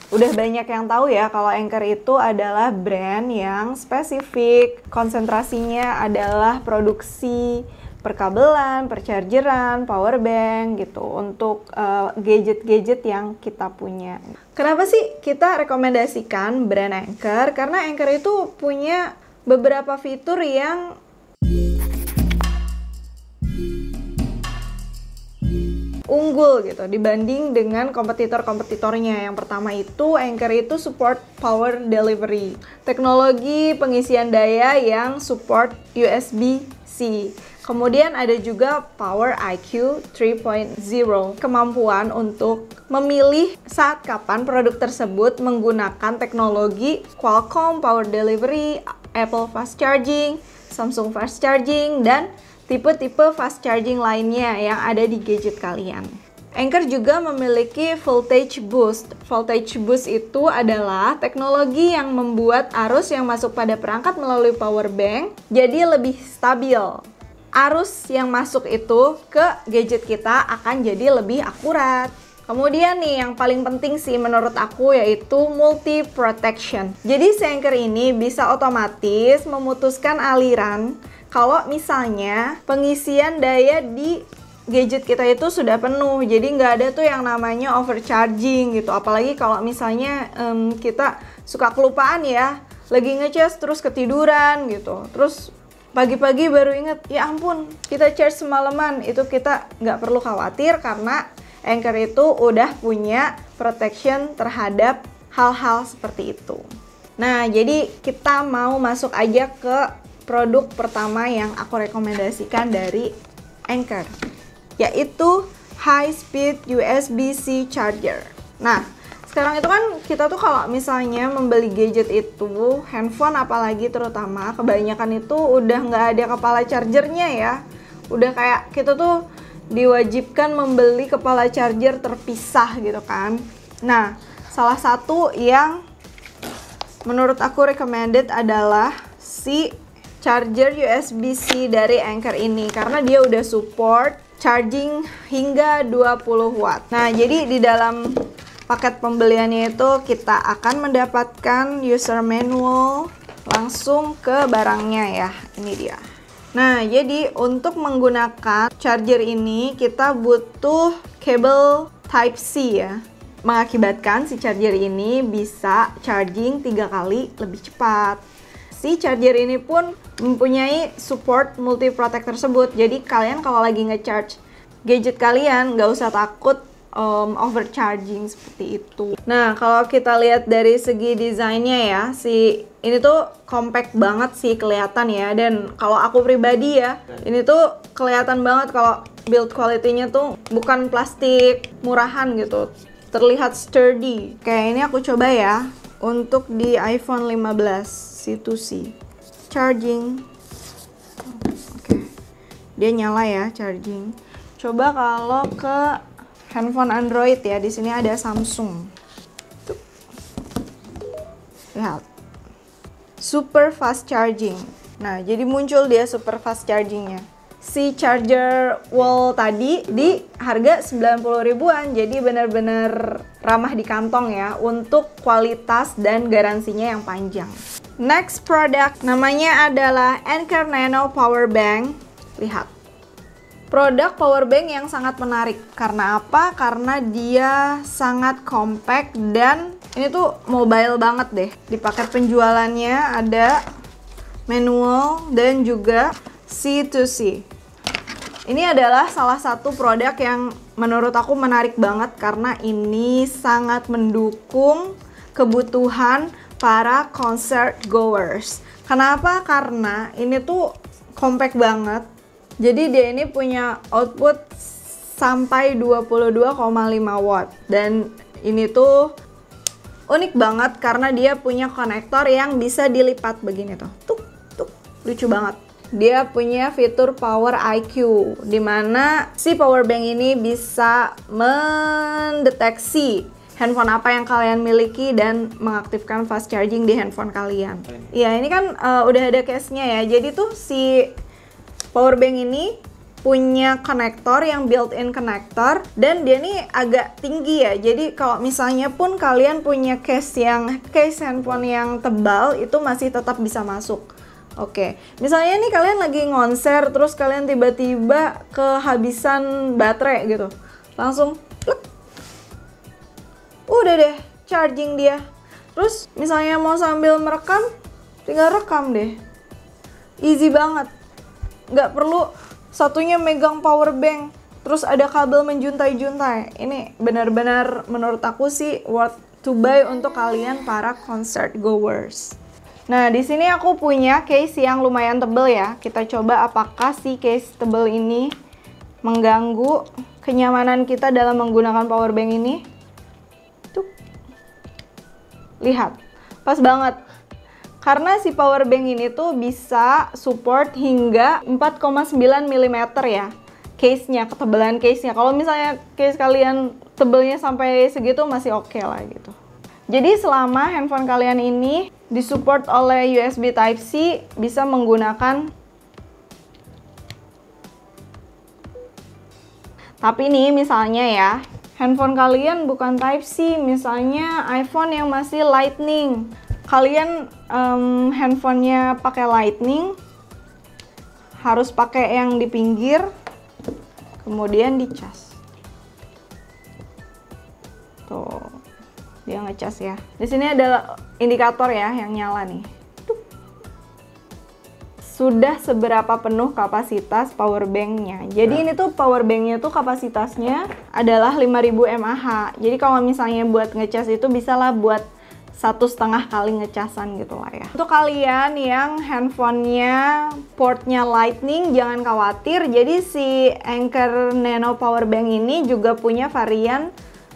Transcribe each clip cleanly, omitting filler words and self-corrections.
Udah banyak yang tahu ya kalau Anker itu adalah brand yang spesifik, konsentrasinya adalah produksi perkabelan, perchargeran, power bank gitu untuk gadget-gadget yang kita punya. Kenapa sih kita rekomendasikan brand Anker? Karena Anker itu punya beberapa fitur yang unggul gitu dibanding dengan kompetitor-kompetitornya. Yang pertama itu Anker itu support power delivery, teknologi pengisian daya yang support USB-C. Kemudian ada juga Power IQ 3.0, kemampuan untuk memilih saat kapan produk tersebut menggunakan teknologi Qualcomm Power Delivery, Apple Fast Charging, Samsung Fast Charging, dan tipe-tipe fast charging lainnya yang ada di gadget kalian. Anker juga memiliki voltage boost. Voltage boost itu adalah teknologi yang membuat arus yang masuk pada perangkat melalui power bank jadi lebih stabil. Arus yang masuk itu ke gadget kita akan jadi lebih akurat. Kemudian nih yang paling penting sih menurut aku yaitu multi protection. Jadi si Anker ini bisa otomatis memutuskan aliran kalau misalnya pengisian daya di gadget kita itu sudah penuh. Jadi nggak ada tuh yang namanya overcharging gitu. Apalagi kalau misalnya kita suka kelupaan ya, lagi ngecas terus ketiduran gitu. Terus pagi-pagi baru inget, ya ampun kita charge semalaman. Itu kita nggak perlu khawatir karena Anker itu udah punya protection terhadap hal-hal seperti itu. Nah, jadi kita mau masuk aja ke produk pertama yang aku rekomendasikan dari Anker, yaitu High Speed USB-C Charger. Nah, sekarang itu kan kita tuh kalau misalnya membeli gadget itu, handphone apalagi terutama, kebanyakan itu udah nggak ada kepala chargernya ya. Udah kayak kita tuh diwajibkan membeli kepala charger terpisah gitu kan. Nah, salah satu yang menurut aku recommended adalah si charger USB-C dari Anker ini, karena dia udah support charging hingga 20 watt. Nah, jadi di dalam paket pembeliannya itu kita akan mendapatkan user manual langsung ke barangnya ya. Ini dia. Nah, jadi untuk menggunakan charger ini kita butuh kabel Type-C ya. Mengakibatkan si charger ini bisa charging 3 kali lebih cepat. Si charger ini pun mempunyai support multi protect tersebut. Jadi kalian kalau lagi nge-charge gadget kalian nggak usah takut overcharging seperti itu. Nah, kalau kita lihat dari segi desainnya ya, si ini tuh compact banget sih kelihatan ya. Dan kalau aku pribadi ya, ini tuh kelihatan banget kalau build quality-nya tuh bukan plastik murahan gitu. Terlihat sturdy. Kayak ini aku coba ya untuk di iPhone 15 C2C. Charging. Oke. Dia nyala ya charging. Coba kalau ke handphone Android ya, di sini ada Samsung. Tuh. Lihat. Super fast charging. Nah, jadi muncul dia super fast chargingnya. Si charger wall tadi di harga 90 ribuan, jadi benar-benar ramah di kantong ya untuk kualitas dan garansinya yang panjang. Next product namanya adalah Anker Nano Power Bank. Lihat. Produk power bank yang sangat menarik. Karena apa? Karena dia sangat compact dan ini tuh mobile banget deh. Di paket penjualannya ada manual dan juga C2C. Ini adalah salah satu produk yang menurut aku menarik banget karena ini sangat mendukung kebutuhan para concert goers. Kenapa? Karena ini tuh compact banget. Jadi dia ini punya output sampai 22,5 watt. Dan ini tuh unik banget karena dia punya konektor yang bisa dilipat begini tuh. Tuk, tuk. Lucu banget. Dia punya fitur Power IQ, dimana si power bank ini bisa mendeteksi handphone apa yang kalian miliki dan mengaktifkan fast charging di handphone kalian. Iya, ini kan udah ada case-nya ya. Jadi tuh si power bank ini punya konektor yang built-in konektor, dan dia nih agak tinggi ya. Jadi kalau misalnya pun kalian punya case handphone yang tebal, itu masih tetap bisa masuk. Oke, misalnya nih kalian lagi konser, terus kalian tiba-tiba kehabisan baterai gitu, langsung plek, udah deh charging dia. Terus misalnya mau sambil merekam, tinggal rekam deh, easy banget, nggak perlu satunya megang power bank, terus ada kabel menjuntai-juntai. Ini benar-benar menurut aku sih worth to buy untuk kalian para concert goers. Nah, di sini aku punya case yang lumayan tebel ya. Kita coba apakah si case tebel ini mengganggu kenyamanan kita dalam menggunakan power bank ini. Tuh. Lihat, pas banget. Karena si power bank ini tuh bisa support hingga 4,9 mm ya. Case-nya, ketebalan case-nya. Kalau misalnya case kalian tebelnya sampai segitu masih oke lah gitu. Jadi selama handphone kalian ini disupport oleh USB Type-C, bisa menggunakan. Tapi nih misalnya ya, handphone kalian bukan Type-C, misalnya iPhone yang masih Lightning. Kalian handphonenya pakai Lightning, harus pakai yang di pinggir, kemudian dicas. Tuh. Dia ngecas ya. Di sini ada indikator ya yang nyala nih. Sudah seberapa penuh kapasitas power banknya. Jadi ini tuh power banknya tuh kapasitasnya adalah 5000 mAh. Jadi kalau misalnya buat ngecas itu bisalah buat 1,5 kali ngecasan gitu lah ya. Untuk kalian yang handphonenya portnya Lightning, jangan khawatir. Jadi si Anker Nano Power Bank ini juga punya varian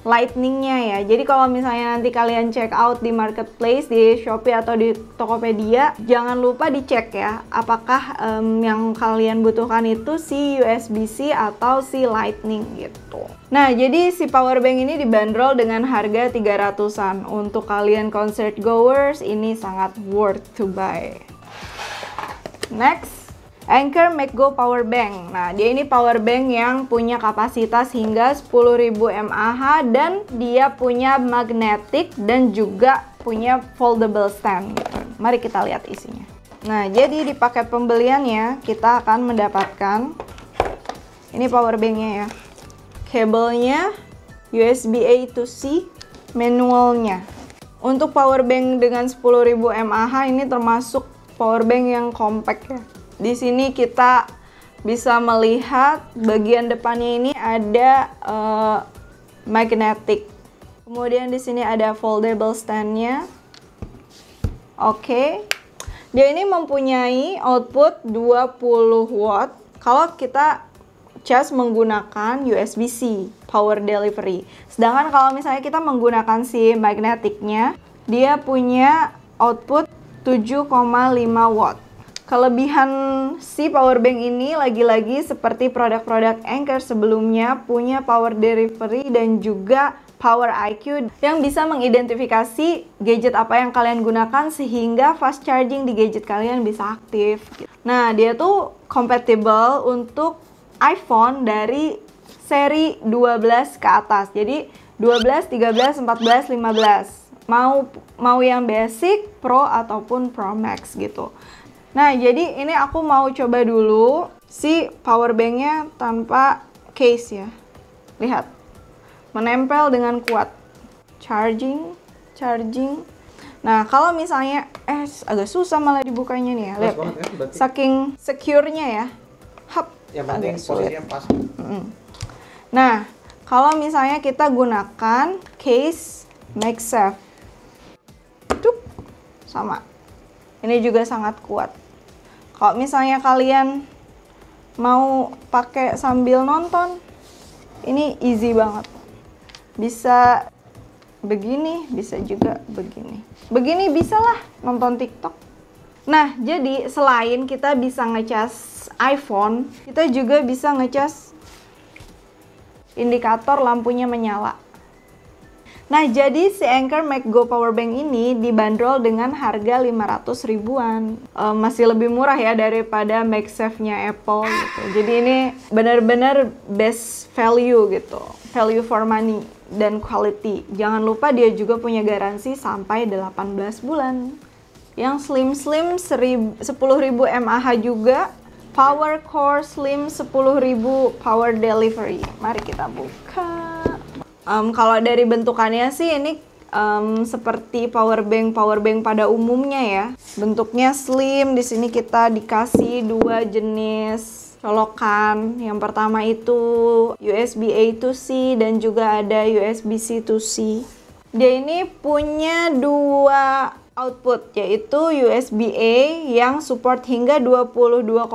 Lightning-nya ya. Jadi kalau misalnya nanti kalian check out di marketplace, di Shopee atau di Tokopedia, jangan lupa dicek ya, apakah yang kalian butuhkan itu si USB-C atau si Lightning gitu. Nah, jadi si power bank ini dibanderol dengan harga 300-an. Untuk kalian concert goers, ini sangat worth to buy. Next, Anker MagGo Power Bank. Nah, dia ini power bank yang punya kapasitas hingga 10.000 mAh dan dia punya magnetic dan juga punya foldable stand gitu. Mari kita lihat isinya. Nah, jadi di paket pembeliannya kita akan mendapatkan ini power banknya ya. Kabelnya USB-A to C, manualnya. Untuk power bank dengan 10.000 mAh ini termasuk power bank yang compact ya. Di sini kita bisa melihat bagian depannya ini ada magnetic. Kemudian di sini ada foldable stand-nya. Oke. Dia ini mempunyai output 20 watt. Kalau kita cas menggunakan USB-C power delivery. Sedangkan kalau misalnya kita menggunakan si magnetiknya, dia punya output 7,5 watt. Kelebihan si power bank ini lagi-lagi seperti produk-produk Anker sebelumnya, punya power delivery dan juga power IQ yang bisa mengidentifikasi gadget apa yang kalian gunakan sehingga fast charging di gadget kalian bisa aktif. Nah, dia tuh compatible untuk iPhone dari seri 12 ke atas. Jadi 12, 13, 14, 15. Mau yang basic, Pro ataupun Pro Max gitu. Nah, jadi ini aku mau coba dulu si power banknya tanpa case ya. Lihat, menempel dengan kuat. Charging. Nah, kalau misalnya agak susah malah dibukanya nih ya. Lihat ya. Saking secure-nya ya. Hap. Yang penting posisinya pas. Nah, kalau misalnya kita gunakan case MagSafe. Tuh, sama. Ini juga sangat kuat. Kalau misalnya kalian mau pakai sambil nonton, ini easy banget. Bisa begini, bisa juga begini. Begini bisa lah nonton TikTok. Nah, jadi selain kita bisa ngecas iPhone, kita juga bisa ngecas indikator lampunya menyala. Nah, jadi si Anker MagGo Powerbank ini dibanderol dengan harga 500 ribuan. Masih lebih murah ya daripada MagSafe-nya Apple gitu. Jadi ini benar-benar best value gitu. Value for money dan quality. Jangan lupa dia juga punya garansi sampai 18 bulan. Yang slim-slim 10.000 mAh juga. Power Core Slim 10.000 Power Delivery. Mari kita buka. Kalau dari bentukannya sih ini seperti powerbank pada umumnya ya. Bentuknya slim. Di sini kita dikasih dua jenis colokan. Yang pertama itu USB A to C dan juga ada USB C to C. Dia ini punya dua output, yaitu USB A yang support hingga 22,5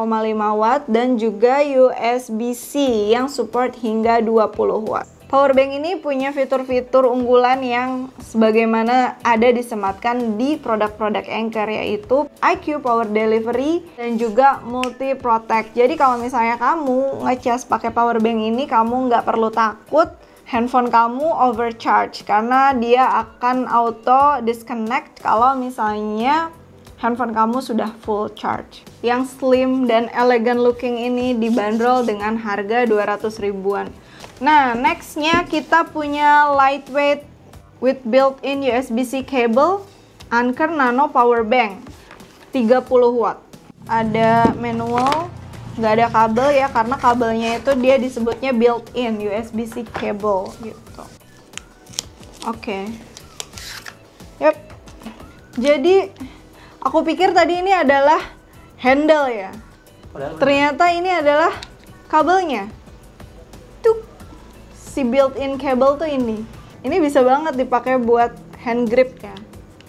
watt dan juga USB C yang support hingga 20 watt. Powerbank ini punya fitur-fitur unggulan yang sebagaimana ada disematkan di produk-produk Anker, yaitu IQ Power Delivery dan juga Multi Protect. Jadi kalau misalnya kamu ngecas pakai powerbank ini, kamu nggak perlu takut handphone kamu overcharge karena dia akan auto disconnect kalau misalnya handphone kamu sudah full charge. Yang slim dan elegan looking ini dibanderol dengan harga 200 ribuan. Nah, nextnya kita punya lightweight with built-in USB-C cable Anker Nano Power Bank 30 watt. Ada manual, nggak ada kabel ya, karena kabelnya itu dia disebutnya built-in USB-C cable gitu. Oke. Yep. Jadi aku pikir tadi ini adalah handle ya. Ternyata ini adalah kabelnya. Tuh, si built-in cable tuh ini. Ini bisa banget dipakai buat hand grip ya.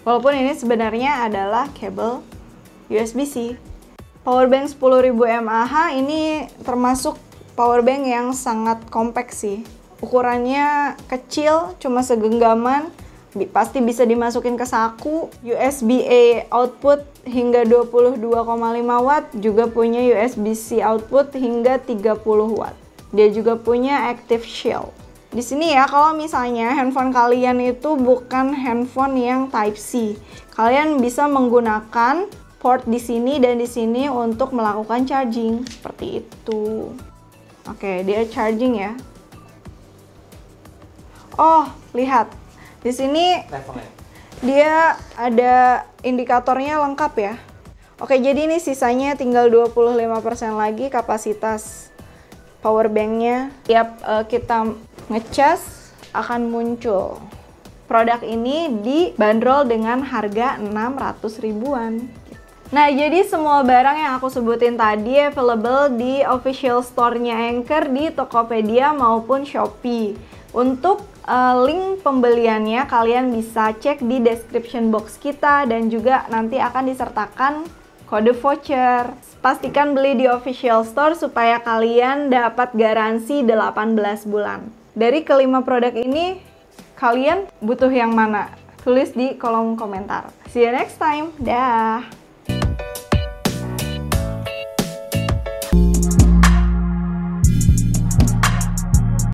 Walaupun ini sebenarnya adalah kabel USB-C. Powerbank 10.000 mAh ini termasuk powerbank yang sangat kompak sih. Ukurannya kecil, cuma segenggaman. Pasti bisa dimasukin ke saku. USB A output hingga 22,5 watt, juga punya USB-C output hingga 30 watt. Dia juga punya Active Shield. Di sini ya, kalau misalnya handphone kalian itu bukan handphone yang Type-C, kalian bisa menggunakan port di sini dan di sini untuk melakukan charging seperti itu. Oke, dia charging ya. Oh, lihat. Di sini dia ada indikatornya lengkap ya. Oke, jadi ini sisanya tinggal 25% lagi kapasitas powerbanknya. Tiap kita ngecas akan muncul. Produk ini dibanderol dengan harga 600 ribuan. Nah, jadi semua barang yang aku sebutin tadi available di official store-nya Anker di Tokopedia maupun Shopee. Untuk link pembeliannya kalian bisa cek di description box kita dan juga nanti akan disertakan kode voucher. Pastikan beli di official store supaya kalian dapat garansi 18 bulan. Dari kelima produk ini, kalian butuh yang mana? Tulis di kolom komentar. See you next time. Dah.